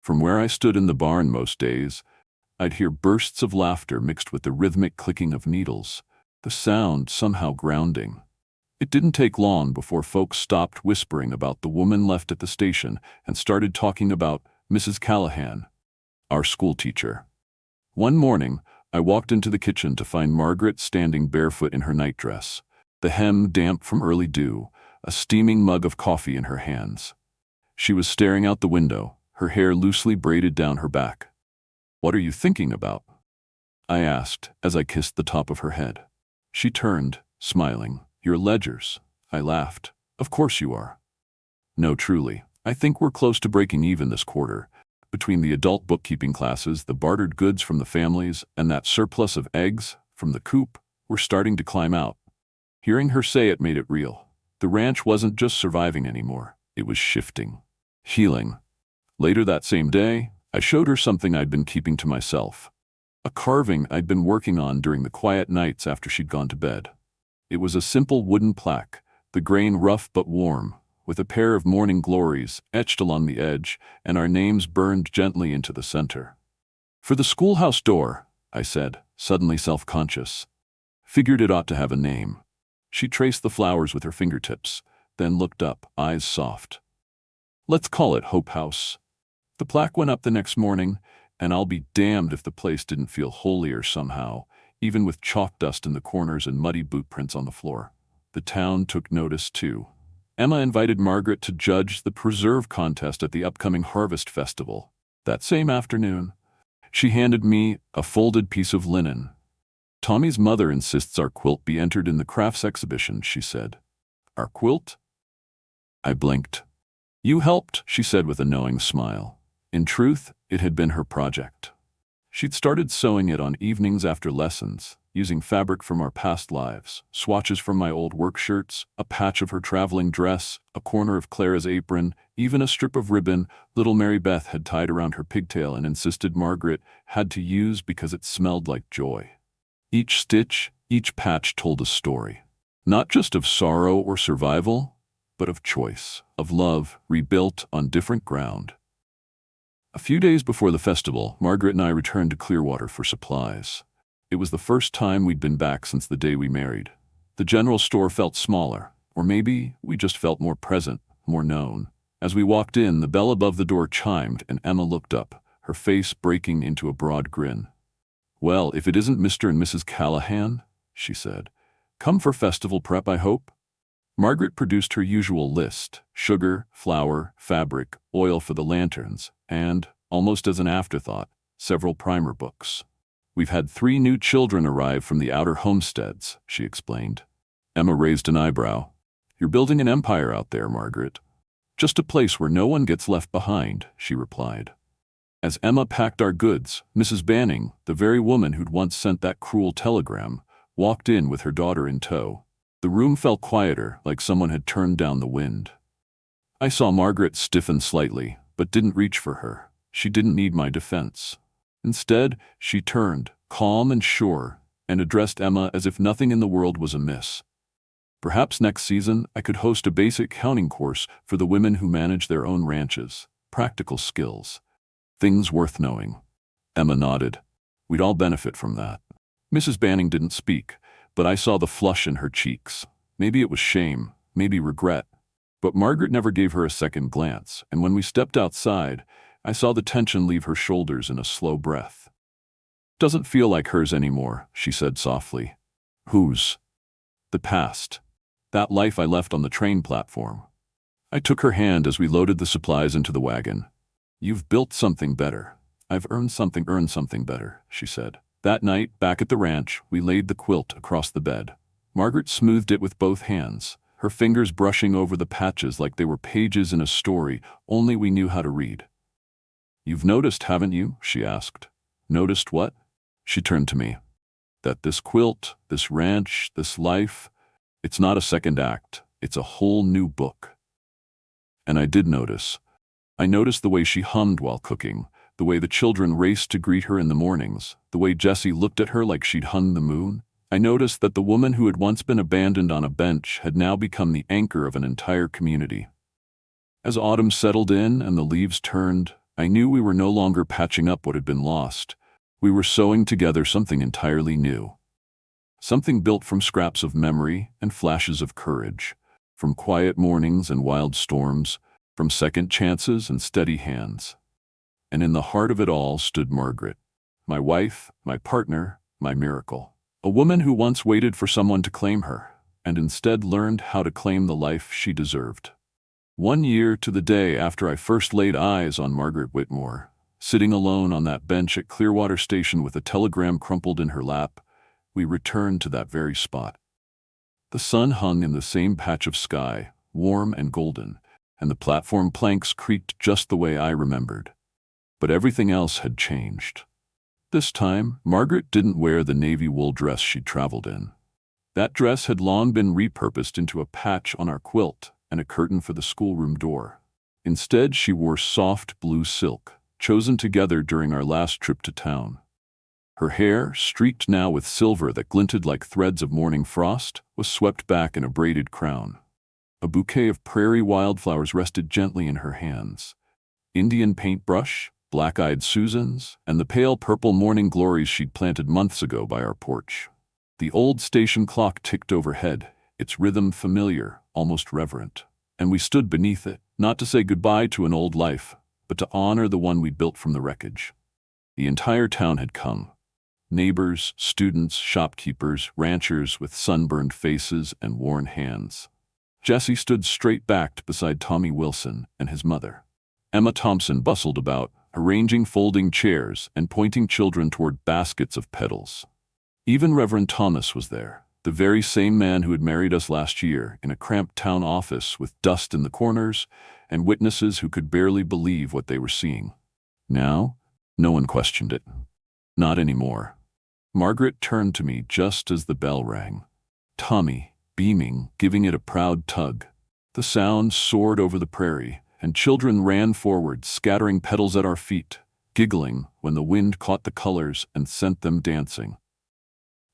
From where I stood in the barn most days, I'd hear bursts of laughter mixed with the rhythmic clicking of needles, the sound somehow grounding. It didn't take long before folks stopped whispering about the woman left at the station and started talking about Mrs. Callahan, our school teacher. One morning, I walked into the kitchen to find Margaret standing barefoot in her nightdress, the hem damp from early dew, a steaming mug of coffee in her hands. She was staring out the window, her hair loosely braided down her back. "What are you thinking about?" I asked as I kissed the top of her head. She turned, smiling. "Your ledgers." I laughed. "Of course you are." "No, truly. I think we're close to breaking even this quarter. Between the adult bookkeeping classes, the bartered goods from the families, and that surplus of eggs from the coop, we're starting to climb out." Hearing her say it made it real. The ranch wasn't just surviving anymore. It was shifting. Healing. Later that same day, I showed her something I'd been keeping to myself. A carving I'd been working on during the quiet nights after she'd gone to bed. It was a simple wooden plaque, the grain rough but warm, with a pair of morning glories etched along the edge and our names burned gently into the center. "For the schoolhouse door," I said, suddenly self-conscious. Figured it ought to have a name. She traced the flowers with her fingertips, then looked up, eyes soft. "Let's call it Hope House." The plaque went up the next morning, and I'll be damned if the place didn't feel holier somehow, even with chalk dust in the corners and muddy boot prints on the floor. The town took notice too. Emma invited Margaret to judge the preserve contest at the upcoming Harvest Festival. That same afternoon, she handed me a folded piece of linen. "Tommy's mother insists our quilt be entered in the crafts exhibition," she said. "Our quilt?" I blinked. "You helped," she said with a knowing smile. In truth, it had been her project. She'd started sewing it on evenings after lessons, using fabric from our past lives, swatches from my old work shirts, a patch of her traveling dress, a corner of Clara's apron, even a strip of ribbon little Mary Beth had tied around her pigtail and insisted Margaret had to use because it smelled like joy. Each stitch, each patch told a story. Not just of sorrow or survival, but of choice, of love rebuilt on different ground. A few days before the festival, Margaret and I returned to Clearwater for supplies. It was the first time we'd been back since the day we married. The general store felt smaller, or maybe we just felt more present, more known. As we walked in, the bell above the door chimed and Emma looked up, her face breaking into a broad grin. "Well, if it isn't Mr. and Mrs. Callahan," she said. "Come for festival prep, I hope?" Margaret produced her usual list: sugar, flour, fabric, oil for the lanterns, and, almost as an afterthought, several primer books. "We've had 3 new children arrive from the outer homesteads," she explained. Emma raised an eyebrow. "You're building an empire out there, Margaret." "Just a place where no one gets left behind," she replied. As Emma packed our goods, Mrs. Banning, the very woman who'd once sent that cruel telegram, walked in with her daughter in tow. The room felt quieter, like someone had turned down the wind. I saw Margaret stiffen slightly, but didn't reach for her. She didn't need my defense. Instead, she turned, calm and sure, and addressed Emma as if nothing in the world was amiss. "Perhaps next season I could host a basic counting course for the women who manage their own ranches. Practical skills. Things worth knowing." Emma nodded. "We'd all benefit from that." Mrs. Banning didn't speak, but I saw the flush in her cheeks. Maybe it was shame, maybe regret. But Margaret never gave her a second glance, and when we stepped outside, I saw the tension leave her shoulders in a slow breath. "Doesn't feel like hers anymore," she said softly. "Whose?" "The past. That life I left on the train platform." I took her hand as we loaded the supplies into the wagon. "You've built something better. I've earned something better," she said. That night, back at the ranch, we laid the quilt across the bed. Margaret smoothed it with both hands, her fingers brushing over the patches like they were pages in a story only we knew how to read. "You've noticed, haven't you?" she asked. "Noticed what?" She turned to me. "That this quilt, this ranch, this life, it's not a second act, it's a whole new book." And I did notice. I noticed the way she hummed while cooking, the way the children raced to greet her in the mornings, the way Jessie looked at her like she'd hung the moon. I noticed that the woman who had once been abandoned on a bench had now become the anchor of an entire community. As autumn settled in and the leaves turned, I knew we were no longer patching up what had been lost. We were sewing together something entirely new. Something built from scraps of memory and flashes of courage, from quiet mornings and wild storms, from second chances and steady hands. And in the heart of it all stood Margaret, my wife, my partner, my miracle. A woman who once waited for someone to claim her, and instead learned how to claim the life she deserved. 1 year to the day after I first laid eyes on Margaret Whitmore, sitting alone on that bench at Clearwater Station with a telegram crumpled in her lap, we returned to that very spot. The sun hung in the same patch of sky, warm and golden, and the platform planks creaked just the way I remembered. But everything else had changed. This time, Margaret didn't wear the navy wool dress she'd traveled in. That dress had long been repurposed into a patch on our quilt and a curtain for the schoolroom door. Instead, she wore soft blue silk, chosen together during our last trip to town. Her hair, streaked now with silver that glinted like threads of morning frost, was swept back in a braided crown. A bouquet of prairie wildflowers rested gently in her hands. Indian paintbrush, black-eyed Susans, and the pale purple morning glories she'd planted months ago by our porch. The old station clock ticked overhead, its rhythm familiar, almost reverent. And we stood beneath it, not to say goodbye to an old life, but to honor the one we'd built from the wreckage. The entire town had come. Neighbors, students, shopkeepers, ranchers with sunburned faces and worn hands. Jessie stood straight-backed beside Tommy Wilson and his mother. Emma Thompson bustled about, arranging folding chairs and pointing children toward baskets of petals. Even Reverend Thomas was there, the very same man who had married us last year, in a cramped town office with dust in the corners and witnesses who could barely believe what they were seeing. Now, no one questioned it. Not anymore. Margaret turned to me just as the bell rang. Tommy, beaming, giving it a proud tug. The sound soared over the prairie, and children ran forward, scattering petals at our feet, giggling when the wind caught the colors and sent them dancing.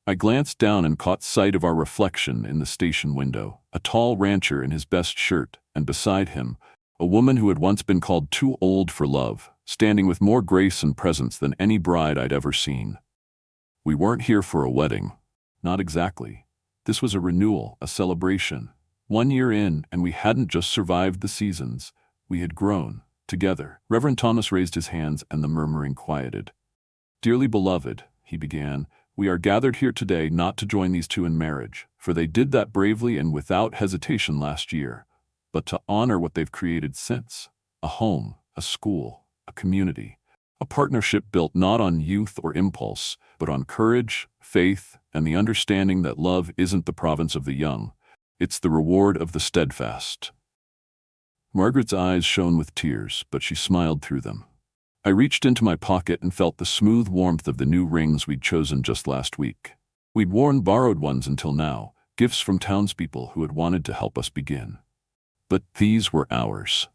I glanced down and caught sight of our reflection in the station window, a tall rancher in his best shirt, and beside him, a woman who had once been called too old for love, standing with more grace and presence than any bride I'd ever seen. We weren't here for a wedding. Not exactly. This was a renewal, a celebration. 1 year in, and we hadn't just survived the seasons. We had grown, together. Reverend Thomas raised his hands and the murmuring quieted. "Dearly beloved," he began, "we are gathered here today not to join these two in marriage, for they did that bravely and without hesitation last year, but to honor what they've created since. A home, a school, a community. A partnership built not on youth or impulse, but on courage, faith, and the understanding that love isn't the province of the young. It's the reward of the steadfast." Margaret's eyes shone with tears, but she smiled through them. I reached into my pocket and felt the smooth warmth of the new rings we'd chosen just last week. We'd worn borrowed ones until now, gifts from townspeople who had wanted to help us begin. But these were ours,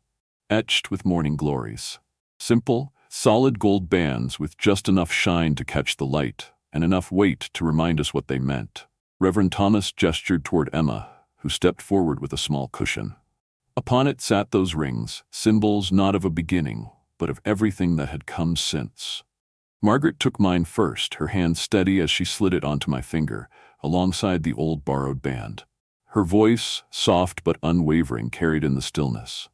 etched with morning glories. Simple, solid gold bands with just enough shine to catch the light and enough weight to remind us what they meant. Reverend Thomas gestured toward Emma, who stepped forward with a small cushion. Upon it sat those rings, symbols not of a beginning, but of everything that had come since. Margaret took mine first, her hand steady as she slid it onto my finger, alongside the old borrowed band. Her voice, soft but unwavering, carried in the stillness.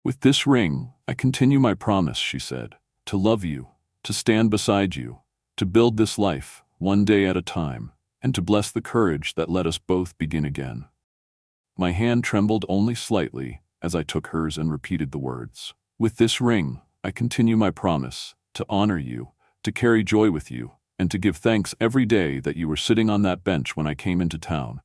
"With this ring, I continue my promise," she said, "to love you, to stand beside you, to build this life, one day at a time, and to bless the courage that let us both begin again." My hand trembled only slightly as I took hers and repeated the words. "With this ring, I continue my promise, to honor you, to carry joy with you, and to give thanks every day that you were sitting on that bench when I came into town."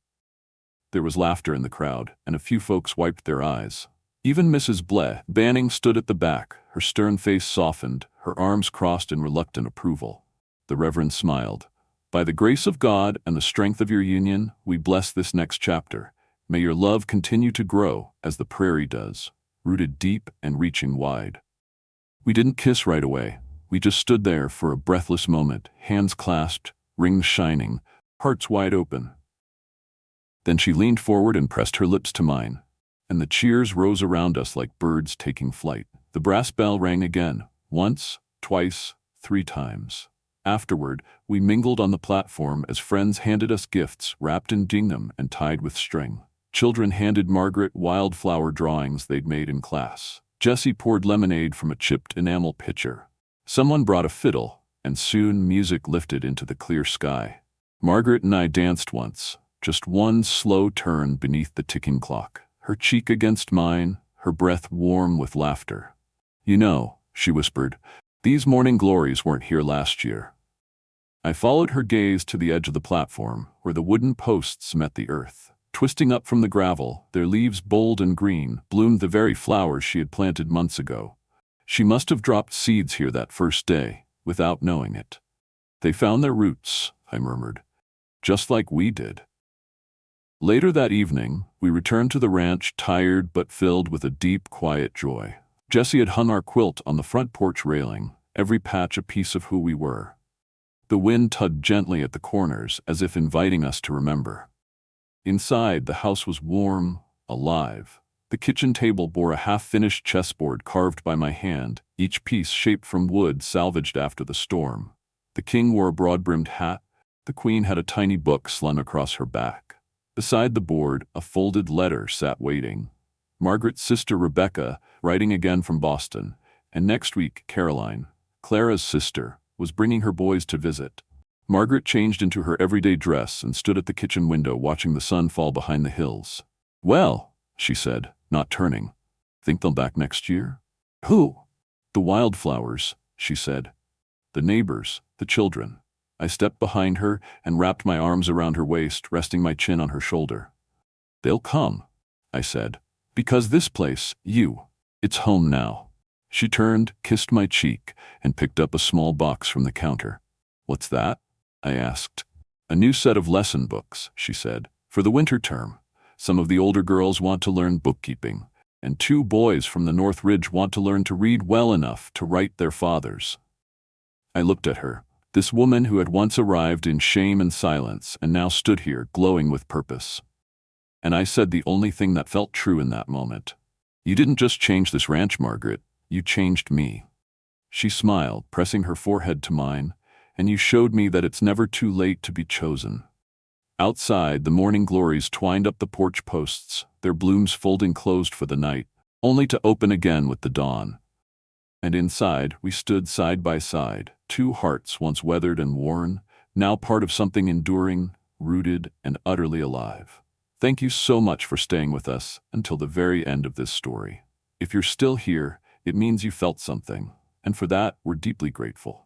There was laughter in the crowd, and a few folks wiped their eyes. Even Mrs. Banning stood at the back, her stern face softened, her arms crossed in reluctant approval. The Reverend smiled. "By the grace of God and the strength of your union, we bless this next chapter. May your love continue to grow as the prairie does, rooted deep and reaching wide." We didn't kiss right away. We just stood there for a breathless moment, hands clasped, rings shining, hearts wide open. Then she leaned forward and pressed her lips to mine, and the cheers rose around us like birds taking flight. The brass bell rang again, once, twice, 3 times. Afterward, we mingled on the platform as friends handed us gifts wrapped in gingham and tied with string. Children handed Margaret wildflower drawings they'd made in class. Jessie poured lemonade from a chipped enamel pitcher. Someone brought a fiddle, and soon music lifted into the clear sky. Margaret and I danced once, just one slow turn beneath the ticking clock, her cheek against mine, her breath warm with laughter. "You know," she whispered, "these morning glories weren't here last year." I followed her gaze to the edge of the platform, where the wooden posts met the earth. Twisting up from the gravel, their leaves bold and green, bloomed the very flowers she had planted months ago. She must have dropped seeds here that first day, without knowing it. "They found their roots," I murmured, "just like we did." Later that evening, we returned to the ranch tired but filled with a deep, quiet joy. Jessie had hung our quilt on the front porch railing, every patch a piece of who we were. The wind tugged gently at the corners as if inviting us to remember. Inside, the house was warm, alive. The kitchen table bore a half-finished chessboard carved by my hand, each piece shaped from wood salvaged after the storm. The king wore a broad-brimmed hat. The queen had a tiny book slung across her back. Beside the board, a folded letter sat waiting. Margaret's sister Rebecca, writing again from Boston, and next week Caroline, Clara's sister, was bringing her boys to visit. Margaret changed into her everyday dress and stood at the kitchen window watching the sun fall behind the hills. "Well," she said, not turning, "think they'll back next year?" "Who?" "The wildflowers," she said. "The neighbors, the children." I stepped behind her and wrapped my arms around her waist, resting my chin on her shoulder. "They'll come," I said, "because this place, it's home now." She turned, kissed my cheek, and picked up a small box from the counter. "What's that?" I asked. "A new set of lesson books," she said, "for the winter term. Some of the older girls want to learn bookkeeping, and 2 boys from the North Ridge want to learn to read well enough to write their fathers." I looked at her, this woman who had once arrived in shame and silence and now stood here glowing with purpose. And I said the only thing that felt true in that moment. "You didn't just change this ranch, Margaret. You changed me." She smiled, pressing her forehead to mine, "and you showed me that it's never too late to be chosen." Outside, the morning glories twined up the porch posts, their blooms folding closed for the night, only to open again with the dawn. And inside, we stood side by side, two hearts once weathered and worn, now part of something enduring, rooted, and utterly alive. Thank you so much for staying with us until the very end of this story. If you're still here, it means you felt something, and for that, we're deeply grateful.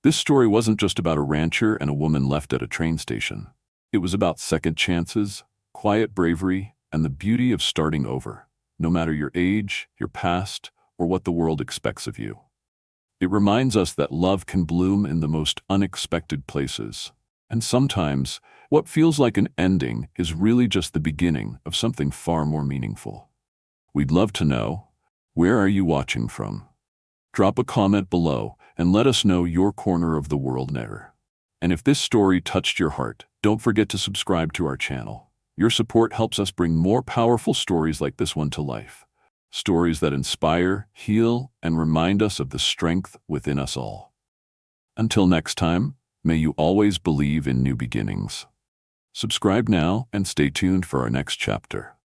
This story wasn't just about a rancher and a woman left at a train station. It was about second chances, quiet bravery, and the beauty of starting over, no matter your age, your past, or what the world expects of you. It reminds us that love can bloom in the most unexpected places, and sometimes, what feels like an ending is really just the beginning of something far more meaningful. We'd love to know, where are you watching from? Drop a comment below and let us know your corner of the world never. And if this story touched your heart, don't forget to subscribe to our channel. Your support helps us bring more powerful stories like this one to life. Stories that inspire, heal, and remind us of the strength within us all. Until next time, may you always believe in new beginnings. Subscribe now and stay tuned for our next chapter.